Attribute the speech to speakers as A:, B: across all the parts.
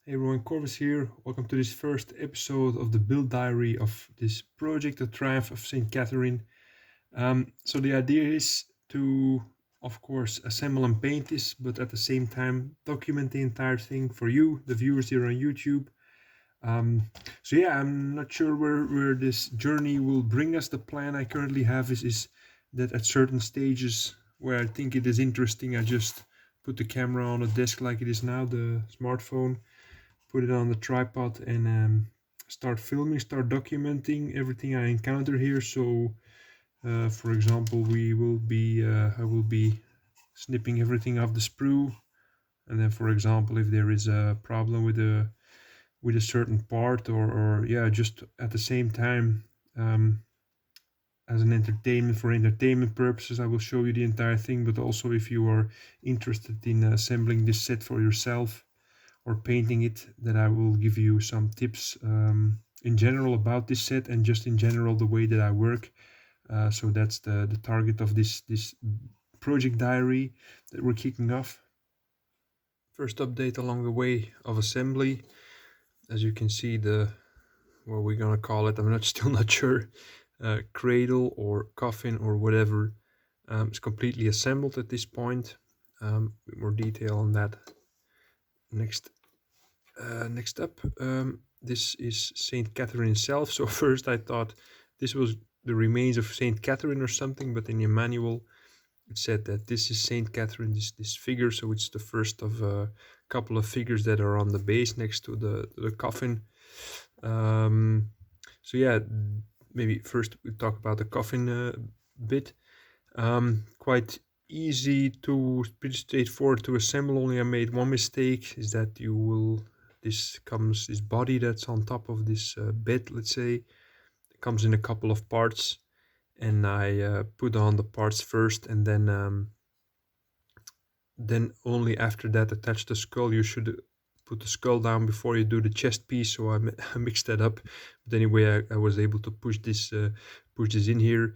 A: Hey everyone, Corvus here. Welcome to this first episode of the build diary of this project, The Triumph of St. Katherine. So the idea is to, of course, assemble and paint this, but at the same time document the entire thing for you, the viewers here on YouTube. So yeah, I'm not sure where this journey will bring us. The plan I currently have is that at certain stages where I think it is interesting, I just put the camera on a desk like it is now, the smartphone, put it on the tripod and start filming, start documenting everything I encounter here. So, for example, I will be snipping everything off the sprue, and then, for example, if there is a problem with a certain part, or yeah, just at the same time, as an entertainment for entertainment purposes, I will show you the entire thing. But also, if you are interested in assembling this set for yourself or painting it, that I will give you some tips in general about this set and just in general the way that I work. So that's the target of this project diary that we're kicking off. First update along the way of assembly. As you can see, the what we're gonna call it, I'm not still not sure, cradle or coffin or whatever, is completely assembled at this point. Bit more detail on that next. Next up, this is Saint Catherine itself. So first I thought this was the remains of Saint Catherine or something, but in the manual it said that this is Saint Catherine, this figure. So it's the first of a couple of figures that are on the base next to the coffin. So yeah, maybe first we talk about the coffin bit. Quite easy to, pretty straightforward to assemble. Only I made one mistake, is that this body that's on top of this bed, let's say, it comes in a couple of parts, and I put on the parts first, and then only after that attach the skull. You should put the skull down before you do the chest piece, so I mixed that up. But anyway, I was able to push this in here.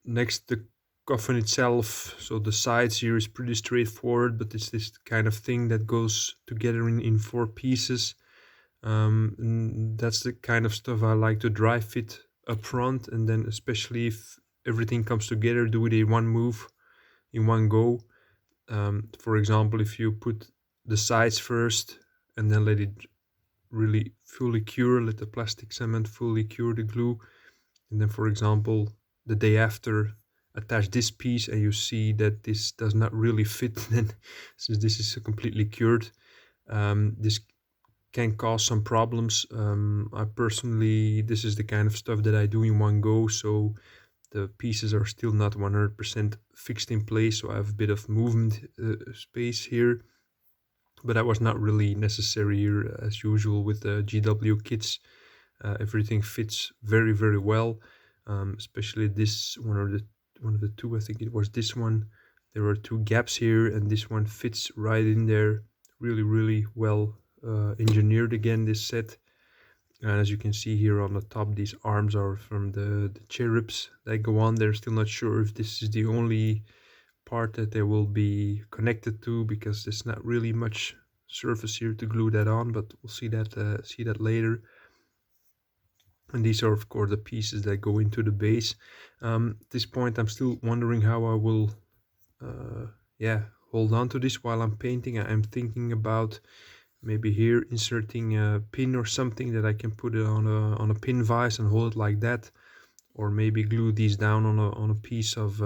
A: Next, the coffin itself, so the sides here is pretty straightforward, but it's this kind of thing that goes together in four pieces. That's the kind of stuff I like to dry fit up front, and then especially if everything comes together, do it in one move, in one go. For example, if you put the sides first and then let it really fully cure, let the plastic cement fully cure the glue, and then, for example, the day after attach this piece and you see that this does not really fit, then since this is completely cured, this can cause some problems. I personally, this is the kind of stuff that I do in one go, so the pieces are still not 100% fixed in place, so I have a bit of movement space here, but that was not really necessary here. As usual with the GW kits, everything fits very, very well. Especially this one of the two, I think it was this one. There are two gaps here, and this one fits right in there. Really, really well engineered again, this set. And as you can see here on the top, these arms are from the cherubs that go on there. Still not sure if this is the only part that they will be connected to, because there's not really much surface here to glue that on, but we'll see that later. And these are, of course, the pieces that go into the base. At this point, I'm still wondering how I will hold on to this while I'm painting. I'm thinking about maybe here inserting a pin or something that I can put it on a pin vise and hold it like that, or maybe glue these down on a piece of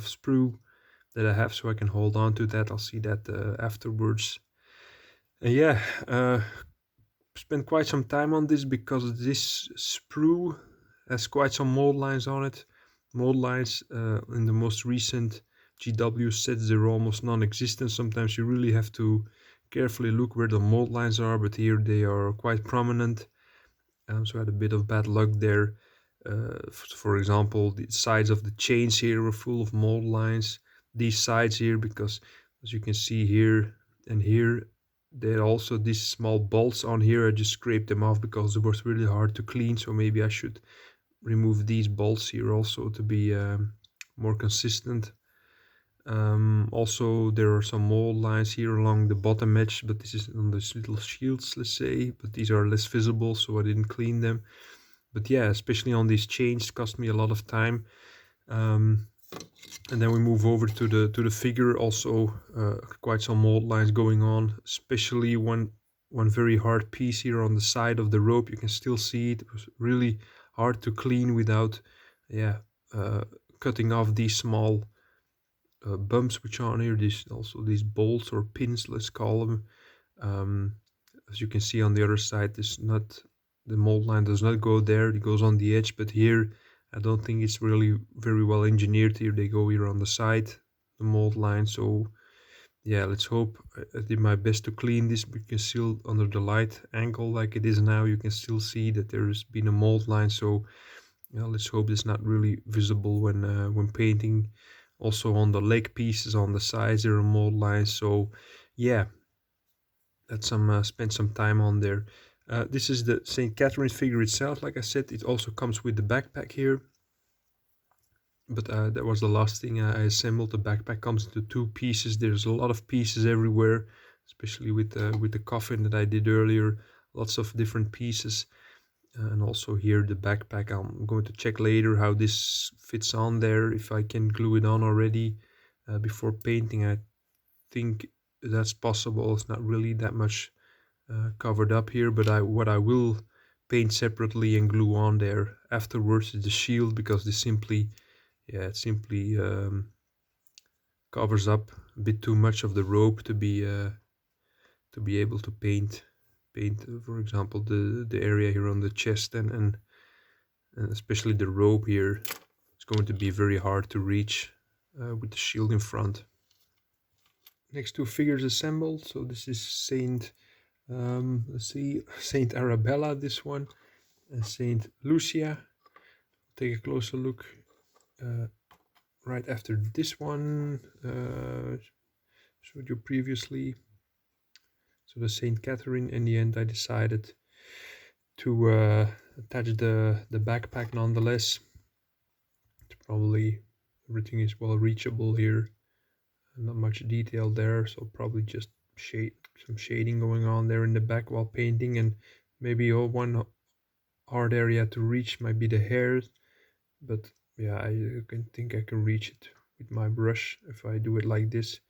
A: sprue that I have, so I can hold on to that. I'll see that afterwards. And yeah, spent quite some time on this because this sprue has quite some mold lines on it. Mold lines in the most recent GW sets, they're almost non-existent. Sometimes you really have to carefully look where the mold lines are, but here they are quite prominent. So I had a bit of bad luck there. For example, the sides of the chains here were full of mold lines. These sides here, because as you can see here and here, there are also these small bolts on here. I just scraped them off because it was really hard to clean, so maybe I should remove these bolts here also to be more consistent. Also, there are some mold lines here along the bottom edge, but this is on these little shields, let's say, but these are less visible, so I didn't clean them. But yeah, especially on these chains, cost me a lot of time. And then we move over to the figure. Also, quite some mold lines going on, especially one very hard piece here on the side of the rope. You can still see it. It was really hard to clean without, yeah, cutting off these small bumps which are on here. These bolts or pins, let's call them. As you can see on the other side, the mold line does not go there. It goes on the edge, but here I don't think it's really very well engineered. Here they go here on the side, the mold line. So yeah, let's hope. I did my best to clean this, but you can still, under the light angle like it is now, you can still see that there's been a mold line. So yeah, let's hope it's not really visible when painting. Also on the leg pieces on the sides there are mold lines. So yeah, that's spent some time on there. This is the St. Catherine figure itself. Like I said, it also comes with the backpack here. But that was the last thing I assembled. The backpack comes into two pieces. There's a lot of pieces everywhere, especially with the coffin that I did earlier. Lots of different pieces. And also here the backpack. I'm going to check later how this fits on there, if I can glue it on already before painting. I think that's possible. It's not really that much covered up here, but what I will paint separately and glue on there afterwards is the shield, because this simply covers up a bit too much of the rope to be able to paint for example the area here on the chest, and especially the rope here. It's going to be very hard to reach with the shield in front. Next two figures assembled. So this is let's see, Saint Arabella, this one, and Saint Lucia. Take a closer look right after this one. Showed you previously. So the Saint Catherine. In the end, I decided to attach the backpack nonetheless. Probably everything is well reachable here. Not much detail there, so probably just some shading going on there in the back while painting, and maybe one hard area to reach might be the hairs, but yeah, I think I can reach it with my brush if I do it like this.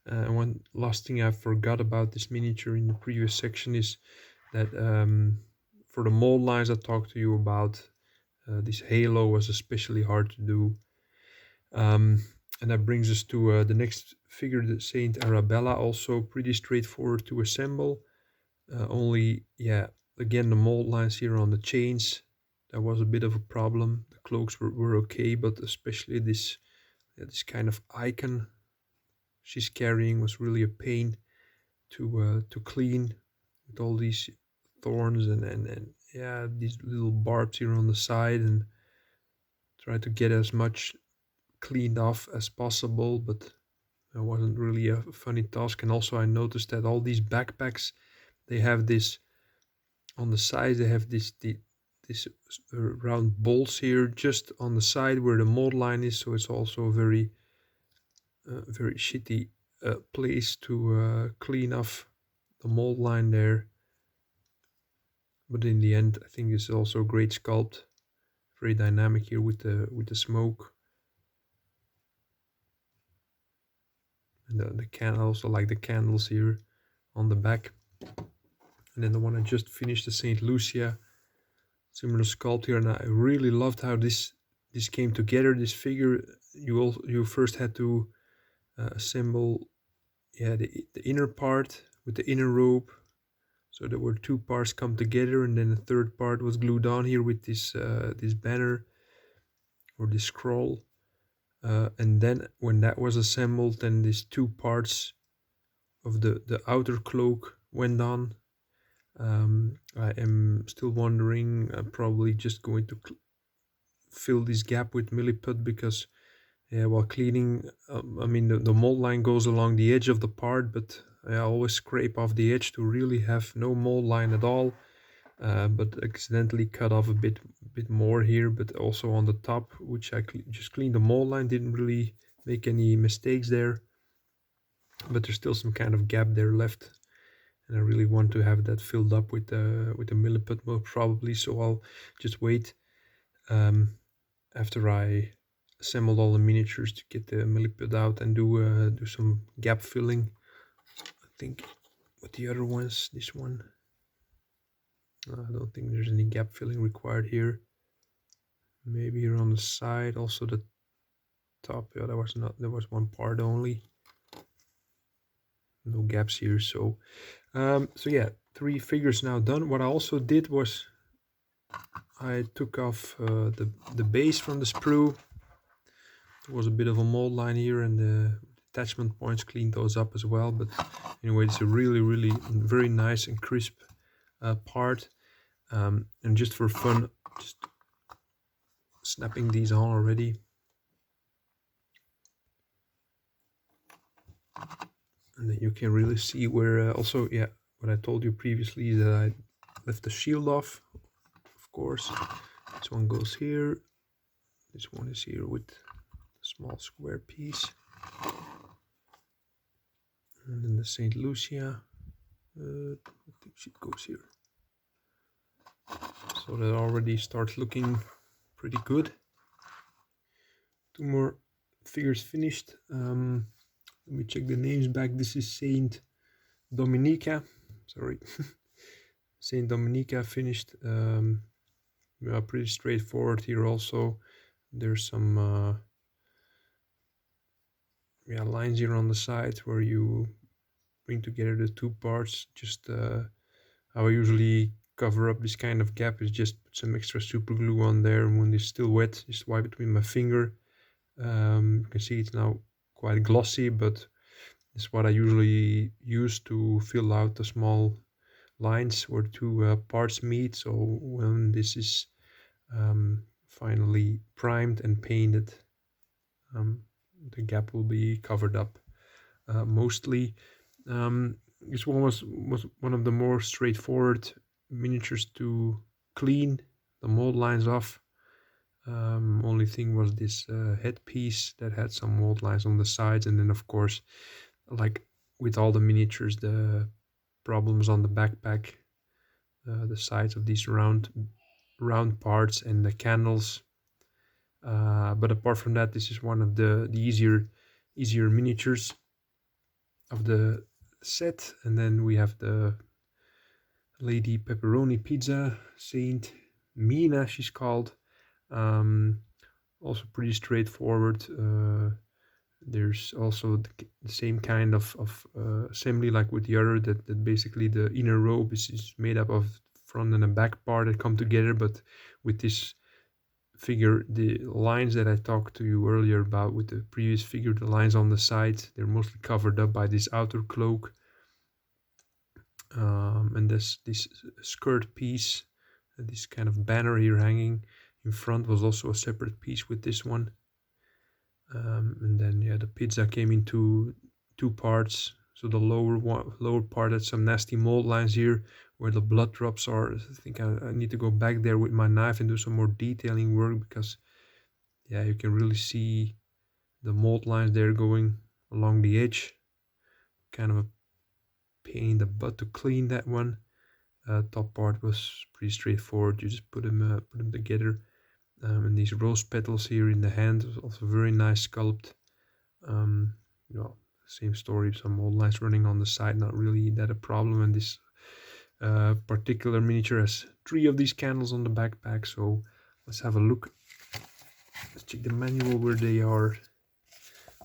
A: And one last thing I forgot about this miniature in the previous section is that for the mold lines I talked to you about, this halo was especially hard to do. And that brings us to the next figure, the Saint Arabella. Also pretty straightforward to assemble. Only, yeah, again, the mold lines here on the chains, that was a bit of a problem. The cloaks were okay, but especially this kind of icon she's carrying was really a pain to clean, with all these thorns and yeah, these little barbs here on the side, and try to get as much cleaned off as possible, but it wasn't really a funny task. And also I noticed that all these backpacks, they have this on the side, they have this round bolts here just on the side where the mold line is, so it's also a very shitty place to clean off the mold line there. But in the end, I think it's also a great sculpt, very dynamic here with the smoke. And the can also like the candles here on the back. And then the one I just finished, the Saint Lucia, similar sculpt here, and I really loved how this came together. This figure, you first had to assemble, yeah, the inner part with the inner rope. So there were two parts come together, and then the third part was glued on here with this banner or this scroll. And then when that was assembled, then these two parts of the outer cloak went on. I am still wondering, I'm probably just going to fill this gap with milliput, because while cleaning, I mean the mold line goes along the edge of the part, but I always scrape off the edge to really have no mold line at all. But accidentally cut off a bit more here, but also on the top, which I just cleaned the mold line, didn't really make any mistakes there, but there's still some kind of gap there left, and I really want to have that filled up with the milliput most probably. So I'll just wait after I assembled all the miniatures to get the milliput out and do some gap filling. I think with the other ones, this one, I don't think there's any gap filling required here. Maybe here on the side, also the top. Yeah, there was one part only. No gaps here. So yeah, 3 figures now done. What I also did was I took off the base from the sprue. There was a bit of a mold line here, and the attachment points, cleaned those up as well. But anyway, it's a really very nice and crisp part. And just for fun, just snapping these on already. And then you can really see where also, yeah, what I told you previously is that I left the shield off, of course. This one goes here. This one is here with a small square piece. And then the St. Lucia, I think she goes here. So that already starts looking pretty good. 2 more figures finished. Let me check the names back. This is Saint Dominica. Sorry. Saint Dominica finished. Yeah, pretty straightforward here also. There's some yeah, lines here on the side where you bring together the 2 parts. Just how I usually cover up this kind of gap is just put some extra super glue on there, and when it's still wet, just wipe it with my finger. You can see it's now quite glossy, but it's what I usually use to fill out the small lines where 2 parts meet. So when this is finally primed and painted, the gap will be covered up mostly. This one was one of the more straightforward miniatures to clean the mold lines off. Only thing was this headpiece that had some mold lines on the sides, and then of course, like with all the miniatures, the problems on the backpack, the sides of these round parts and the candles. But apart from that, this is one of the easier miniatures of the set. And then we have the Lady Pepperoni Pizza, Saint Mina she's called. Also pretty straightforward. There's also the same kind of assembly like with the other, that basically the inner robe is made up of front and a back part that come together. But with this figure, the lines that I talked to you earlier about with the previous figure, the lines on the side, they're mostly covered up by this outer cloak. And this skirt piece, this kind of banner here hanging in front, was also a separate piece with this one. And then yeah, the pizza came into 2 parts. So the lower part had some nasty mold lines here where the blood drops are. I think I need to go back there with my knife and do some more detailing work, because yeah, you can really see the mold lines there going along the edge. Kind of a pain in the butt to clean that one. Top part was pretty straightforward. You just put them together. And these rose petals here in the hand was also very nice sculpt. Well, same story, some mold lines running on the side, not really that a problem. And this particular miniature has 3 of these candles on the backpack. So let's have a look. Let's check the manual where they are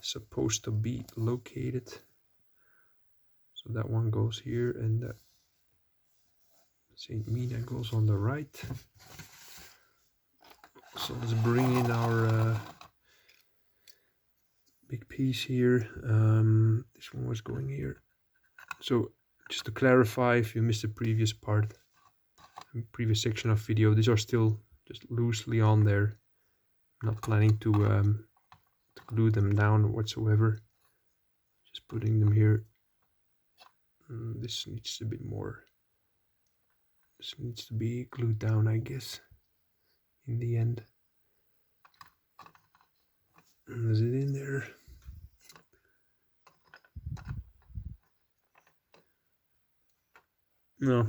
A: supposed to be located. So that one goes here, and the Saint Mina goes on the right. So let's bring in our big piece here. This one was going here. So just to clarify, if you missed the previous part, previous section of video, these are still just loosely on there. I'm not planning to glue them down whatsoever. Just putting them here. This needs a bit more. This needs to be glued down, I guess, in the end. Is it in there? No,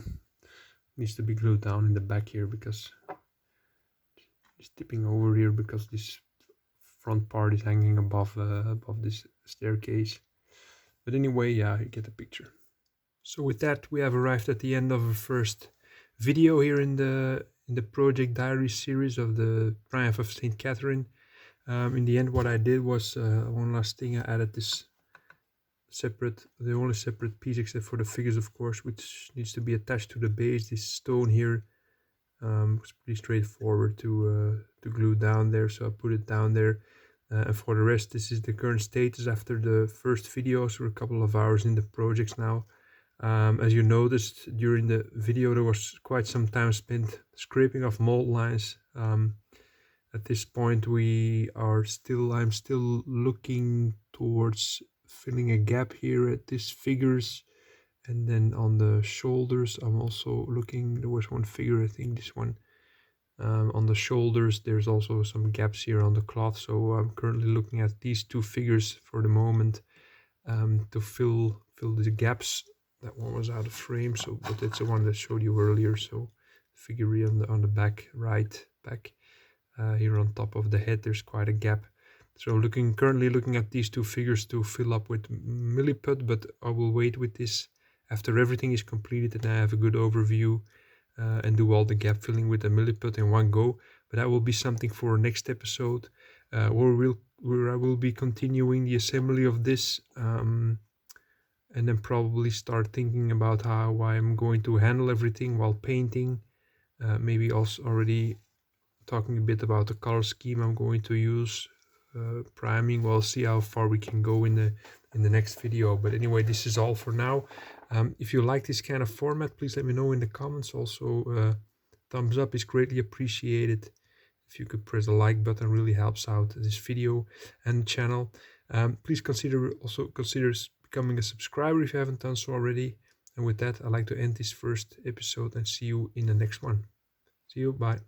A: needs to be glued down in the back here because it's tipping over here because this front part is hanging above this staircase. But anyway, yeah, you get the picture. So with that, we have arrived at the end of the first video here in the Project Diary series of the Triumph of St. Katherine. In the end, what I did was one last thing. I added this the only separate piece except for the figures, of course, which needs to be attached to the base. This stone here was pretty straightforward to glue down there, so I put it down there. And for the rest, this is the current status after the first video. So we're a couple of hours in the projects now. As you noticed during the video, there was quite some time spent scraping off mold lines. At this point, I'm still looking towards filling a gap here at these figures, and then on the shoulders, I'm also looking. There was one figure, I think this one. On the shoulders, there's also some gaps here on the cloth. So I'm currently looking at these two figures for the moment to fill the gaps. That one was out of frame, so but it's the one that showed you earlier. So figure on the back, right back here on top of the head, there's quite a gap. So currently looking at these two figures to fill up with milliput, but I will wait with this after everything is completed and I have a good overview and do all the gap filling with the milliput in one go. But that will be something for next episode, where I will be continuing the assembly of this. And then probably start thinking about how I'm going to handle everything while painting. Maybe also already talking a bit about the color scheme I'm going to use, priming. We'll see how far we can go in the next video. But anyway, this is all for now. If you like this kind of format, please let me know in the comments. Also, thumbs up is greatly appreciated. If you could press the like button, really helps out this video and channel. Please consider becoming a subscriber if you haven't done so already. And with that, I'd like to end this first episode and see you in the next one. See you, bye.